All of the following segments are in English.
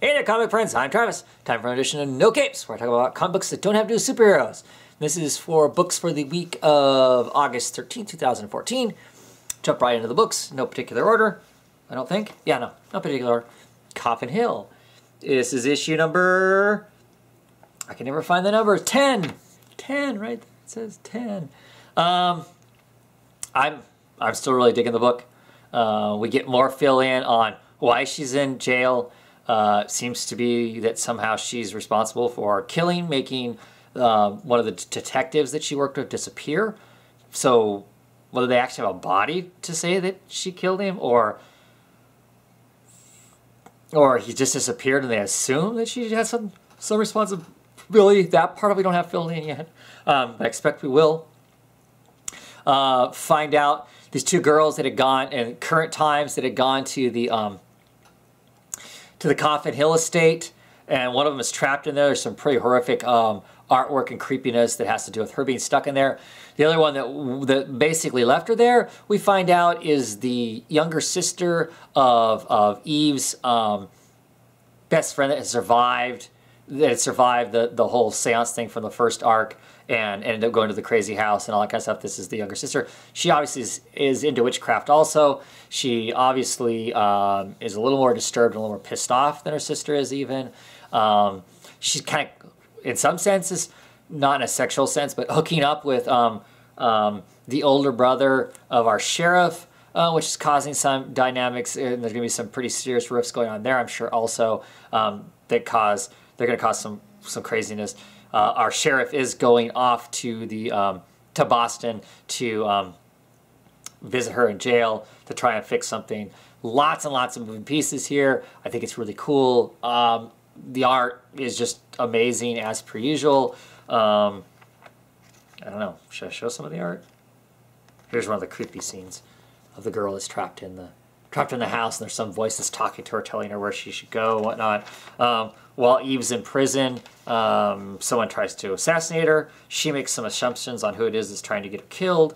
Hey there, comic friends. I'm Travis. Time for an edition of No Capes, where I talk about comic books that don't have to do with superheroes. This is for books for the week of August 13, 2014. Jump right into the books. No particular order, I don't think. Yeah, no particular order. Coffin Hill. This is issue number... I can never find the number. 10. 10, right? It says 10. I'm still really digging the book. We get more fill-in on why she's in jail. Seems to be that somehow she's responsible for killing, making one of the detectives that she worked with disappear. So whether they actually have a body to say that she killed him, or he just disappeared and they assume that she has some responsibility. That part of it we don't have filled in yet. I expect we will. Find out these two girls that had gone in current times that had gone to the Coffin Hill estate, and one of them is trapped in there. There's some pretty horrific artwork and creepiness that has to do with her being stuck in there. The other one that basically left her there, we find out, is the younger sister of Eve's best friend that had survived the whole seance thing from the first arc and ended up going to the crazy house and all that kind of stuff. This is the younger sister. She obviously is into witchcraft also. She obviously is a little more disturbed and a little more pissed off than her sister is even. She's kind of, in some senses, not in a sexual sense, but hooking up with the older brother of our sheriff, which is causing some dynamics, and there's going to be some pretty serious rifts going on there, I'm sure, also, they're going to cause some craziness. Our sheriff is going off to to Boston to visit her in jail to try and fix something. Lots and lots of moving pieces here. I think it's really cool. The art is just amazing as per usual. I don't know. Should I show some of the art? Here's one of the creepy scenes of the girl that's trapped in the house, and there's some voice that's talking to her, telling her where she should go and whatnot. While Eve's in prison, someone tries to assassinate her. She makes some assumptions on who it is that's trying to get her killed.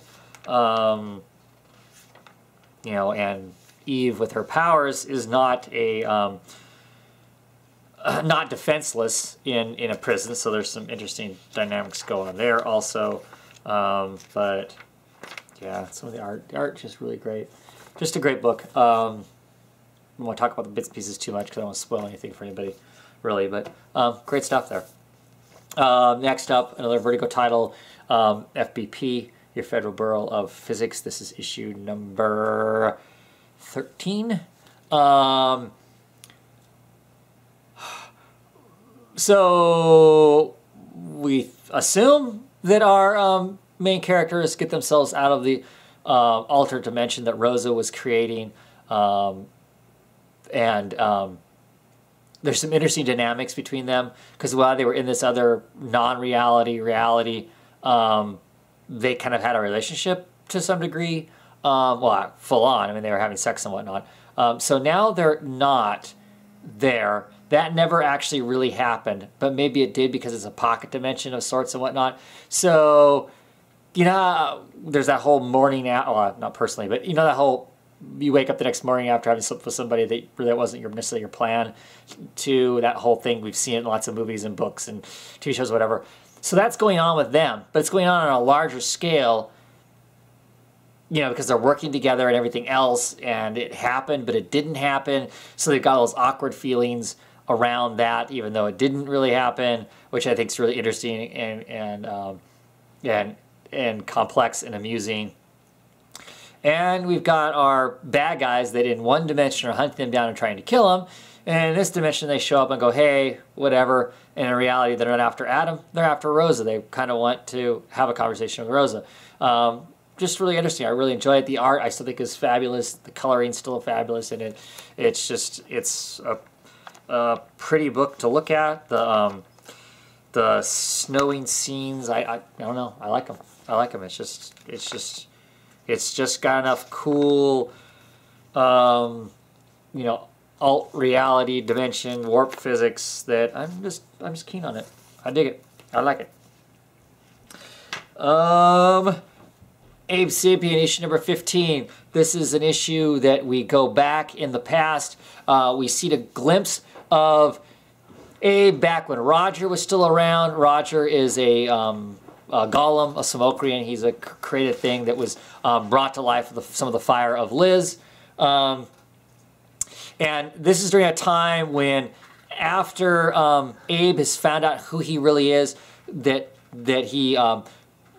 You know, and Eve, with her powers, is not not defenseless in a prison. So there's some interesting dynamics going on there also. But yeah, some of the art is just really great. Just a great book. I don't want to talk about the bits and pieces too much because I don't want to spoil anything for anybody, really. But great stuff there. Next up, another Vertigo title, FBP, Your Federal Bureau of Physics. This is issue number 13. So we assume that our main characters get themselves out of the altered dimension that Rosa was creating, and there's some interesting dynamics between them, because while they were in this other non-reality reality, they kind of had a relationship to some degree. Well, full on. I mean, they were having sex and whatnot. So now they're not there. That never actually really happened, but maybe it did because it's a pocket dimension of sorts and whatnot. So, you know, there's that whole morning out, well, not personally, but you know that whole, you wake up the next morning after having slept with somebody that wasn't necessarily your plan, to that whole thing we've seen in lots of movies and books and TV shows, whatever. So that's going on with them, but it's going on a larger scale, you know, because they're working together and everything else, and it happened, but it didn't happen. So they've got all those awkward feelings around that, even though it didn't really happen, which I think is really interesting and complex and amusing. And we've got our bad guys that in one dimension are hunting them down and trying to kill them. And in this dimension, they show up and go, hey, whatever. And in reality, they're not after Adam. They're after Rosa. They kind of want to have a conversation with Rosa. Just really interesting. I really enjoy it. The art, I still think, is fabulous. The coloring's still fabulous. And it's a pretty book to look at. The snowing scenes, I don't know. I like them. I like them. It's just got enough cool, you know, alt reality dimension warp physics that I'm just keen on it. I dig it. I like it. Abe Sapien, issue number 15. This is an issue that we go back in the past. We see a glimpse of Abe back when Roger was still around. Roger is a golem, a Samokrian. He's a created thing that was brought to life with some of the fire of Liz. And this is during a time when, after Abe has found out who he really is, that he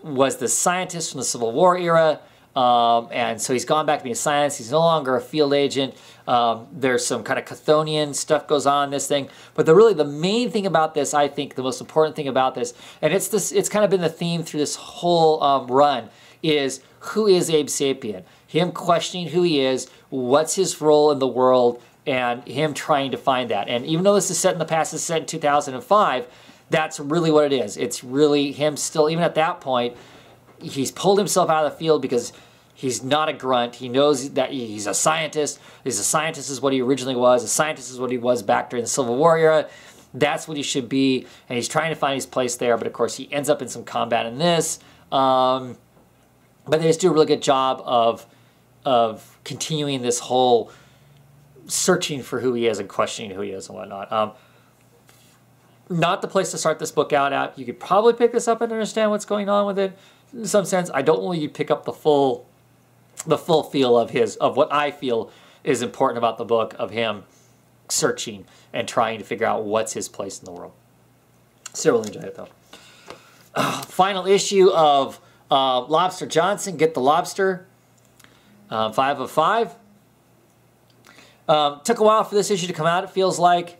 was the scientist from the Civil War era, and so he's gone back to being a scientist. He's no longer a field agent. There's some kind of Chthonian stuff goes on in this thing, but the main thing about this, I think, the most important thing about this, and it's kind of been the theme through this whole run, is who is Abe Sapien? Him questioning who he is, what's his role in the world, and him trying to find that. And even though this is set in the past, it's set in 2005, that's really what it is. It's really him still, even at that point, he's pulled himself out of the field because he's not a grunt. He knows that he's a scientist. He's a scientist is what he originally was. A scientist is what he was back during the Civil War era. That's what he should be, and he's trying to find his place there, but of course he ends up in some combat in this. But they just do a really good job of continuing this whole searching for who he is and questioning who he is and whatnot. Not the place to start this book out at. You could probably pick this up and understand what's going on with it. In some sense, I don't want you to pick up the full feel of what I feel is important about the book, of him searching and trying to figure out what's his place in the world. So really enjoy it, though. Final issue of Lobster Johnson, Get the Lobster, 5 of 5. Took a while for this issue to come out, it feels like.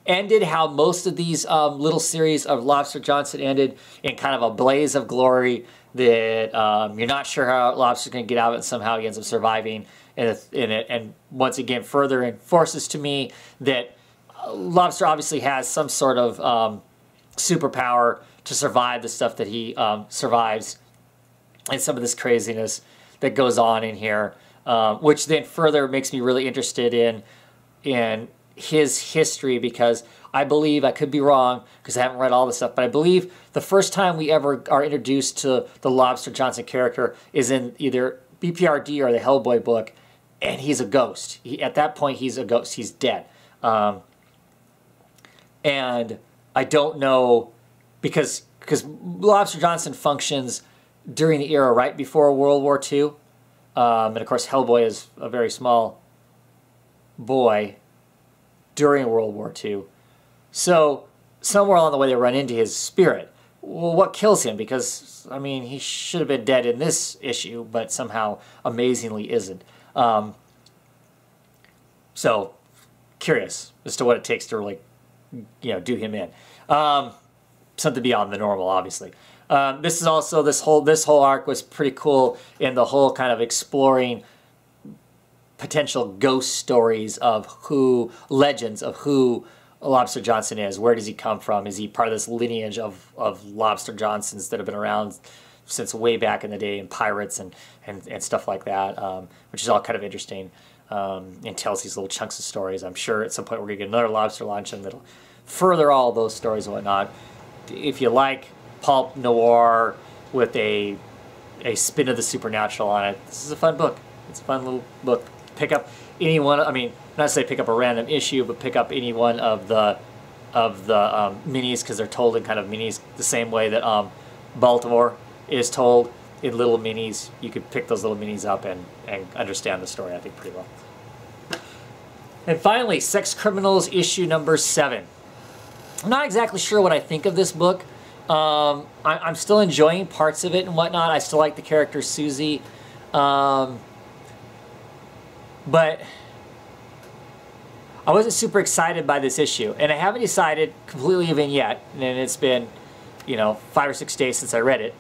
Ended how most of these little series of Lobster Johnson ended, in kind of a blaze of glory that you're not sure how Lobster's going to get out of it, and somehow he ends up surviving in it. And once again, further enforces to me that Lobster obviously has some sort of superpower to survive the stuff that he survives, and some of this craziness that goes on in here, which then further makes me really interested in his history, because I believe, I could be wrong because I haven't read all this stuff, but I believe the first time we ever are introduced to the Lobster Johnson character is in either BPRD or the Hellboy book, and he's a ghost. At that point, he's a ghost. He's dead. And I don't know, because Lobster Johnson functions during the era right before World War II, and of course Hellboy is a very small boy during World War II. So somewhere along the way they run into his spirit. Well, what kills him? Because, I mean, he should have been dead in this issue, but somehow amazingly isn't. So curious as to what it takes to really, do him in. Something beyond the normal, obviously. This is also, this whole arc was pretty cool in the whole kind of exploring potential ghost stories of legends of who Lobster Johnson is. Where does he come from? Is he part of this lineage of Lobster Johnsons that have been around since way back in the day, and pirates and stuff like that, which is all kind of interesting, and tells these little chunks of stories. I'm sure at some point we're going to get another Lobster Luncheon that'll further all those stories and whatnot. If you like pulp noir with a spin of the supernatural on it, this is a fun book. It's a fun little book. Pick up any one, I mean, not to say pick up a random issue, but pick up any one of the minis, because they're told in kind of minis the same way that Baltimore is told in little minis. You could pick those little minis up and understand the story, I think, pretty well. And finally, Sex Criminals issue number 7. I'm not exactly sure what I think of this book. I'm still enjoying parts of it and whatnot. I still like the character Susie. But I wasn't super excited by this issue, and I haven't decided completely even yet, and it's been, 5 or 6 days since I read it,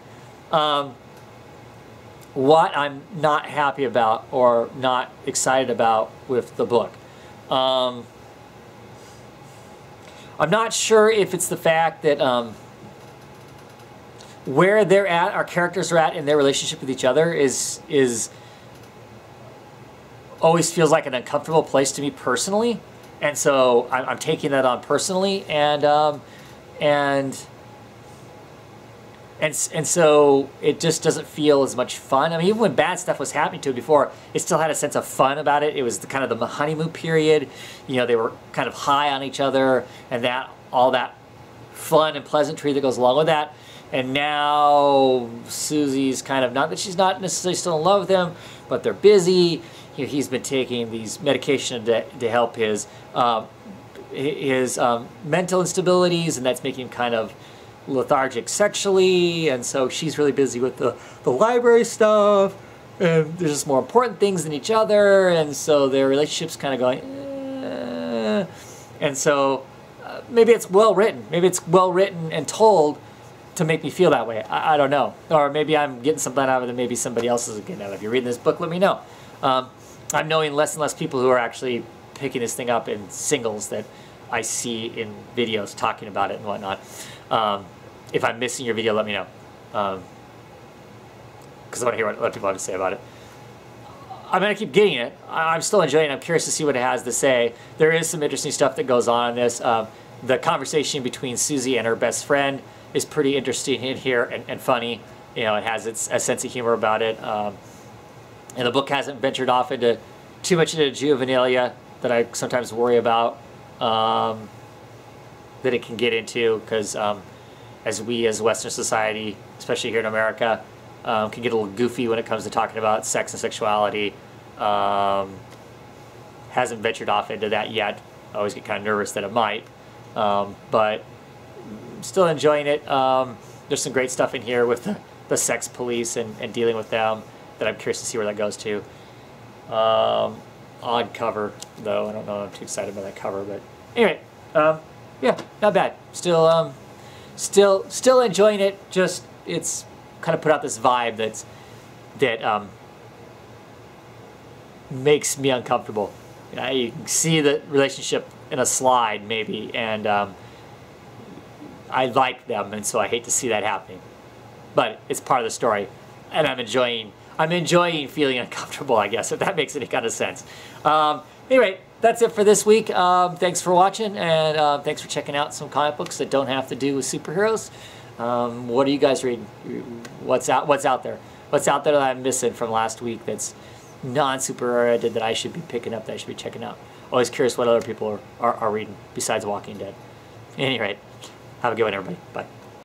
what I'm not happy about or not excited about with the book. I'm not sure if it's the fact that where they're at, our characters are at in their relationship with each other is always feels like an uncomfortable place to me personally, and so I'm taking that on personally, and and so it just doesn't feel as much fun. I mean, even when bad stuff was happening to it before, it still had a sense of fun about it. It was kind of the honeymoon period. You know, they were kind of high on each other, and that all that fun and pleasantry that goes along with that. And now Susie's kind of, not that she's not necessarily still in love with him, but they're busy. You know, he's been taking these medication to help his mental instabilities, and that's making him kind of lethargic sexually. And so she's really busy with the library stuff, and there's just more important things than each other, and so their relationship's kind of going, and so maybe it's well written. Maybe it's well written and told to make me feel that way. I don't know. Or maybe I'm getting something out of it that maybe somebody else is getting out of it. If you're reading this book, let me know. I'm knowing less and less people who are actually picking this thing up in singles that I see in videos talking about it and whatnot. If I'm missing your video, let me know. Because I want to hear what other people have to say about it. I'm going to keep getting it. I'm still enjoying it. I'm curious to see what it has to say. There is some interesting stuff that goes on in this. The conversation between Susie and her best friend is pretty interesting in here and funny. You know, it has a sense of humor about it. And the book hasn't ventured off into too much into juvenilia that I sometimes worry about that it can get into, because as Western society, especially here in America, can get a little goofy when it comes to talking about sex and sexuality. Hasn't ventured off into that yet. I always get kind of nervous that it might, but still enjoying it. There's some great stuff in here with the sex police and dealing with them that I'm curious to see where that goes to. Odd cover, though. I don't know if I'm too excited about that cover, but anyway, yeah, not bad. Still enjoying it. Just it's kind of put out this vibe that makes me uncomfortable. You can see the relationship in a slide, maybe, and I like them, and so I hate to see that happening. But it's part of the story, and I'm enjoying feeling uncomfortable, I guess, if that makes any kind of sense. Anyway, that's it for this week. Thanks for watching, and thanks for checking out some comic books that don't have to do with superheroes. What are you guys reading? What's out there? What's out there that I'm missing from last week that's non-superhero that I should be picking up, that I should be checking out? Always curious what other people are reading besides Walking Dead. At any rate, have a good one, everybody. Bye.